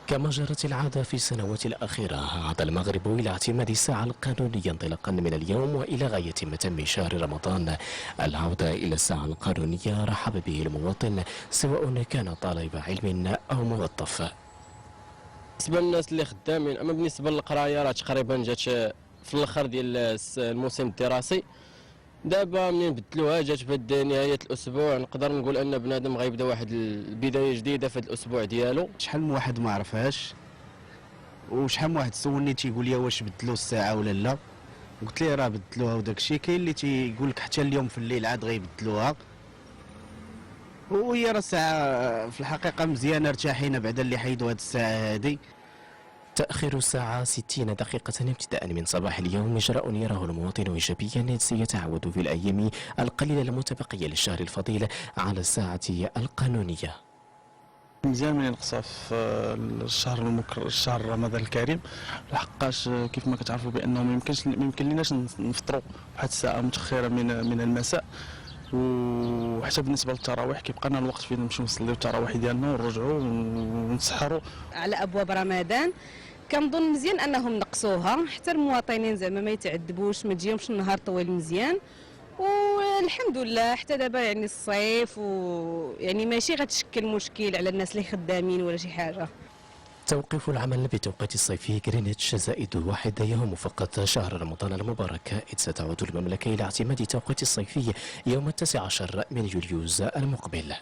كما جرت العادة في السنوات الأخيرة عاد المغرب إلى اعتماد الساعة القانونية انطلاقا من اليوم وإلى غاية متم شهر رمضان. العودة إلى الساعة القانونية رحب به المواطن سواء كان طالب علم أو موظف. بالنسبة للناس اللي خدامين، أما بالنسبة للقراية راه تقريبا جات في الآخر ديال الموسم الدراسي. دابا منين بدلوها جات في نهاية الأسبوع، نقدر نقول أن بنادم غيبدا واحد البداية جديدة في هذا الأسبوع ديالو. شحال من واحد ما عرفهاش، وشحال من واحد سولني تيقول لي واش بدلوا الساعة ولا لا، قلت ليه راه بدلوها وداك الشيء. كاين اللي تيقول لك حتى اليوم في الليل عاد غيبدلوها، وهي راه الساعة في الحقيقة مزيانة ارتاحينا بعد اللي حيدوا هاد الساعة هادي. تأخير الساعة 60 دقيقة ابتداء من صباح اليوم إجراء يراه المواطن إيجابيا سيتعود في الأيام القليلة المتبقية للشهر الفضيل على الساعة القانونية. مزيان من نقصها في الشهر رمضان الكريم، لحقاش كيف ما كتعرفوا بانه ما يمكن ليناش نفطروا واحد الساعه متاخره من المساء، وحتى بالنسبه للتراويح كيبقى لنا الوقت فين نمشيو نصليو التراويح ديالنا ونرجعوا ونسحروا. على ابواب رمضان كنظن مزيان انهم نقصوها حتى المواطنين زعما ما يتعذبوش، ما تجيهمش النهار طويل مزيان. والحمد لله حتى دابا يعني الصيف ويعني ماشي غتشكل مشكل على الناس اللي خدامين ولا شي حاجه. توقيف العمل بتوقيت الصيفي غرينتش زائد 1 يوم فقط شهر رمضان المبارك، إذ ستعود المملكة إلى اعتماد توقيت الصيفي يوم 19 من يوليوز المقبل.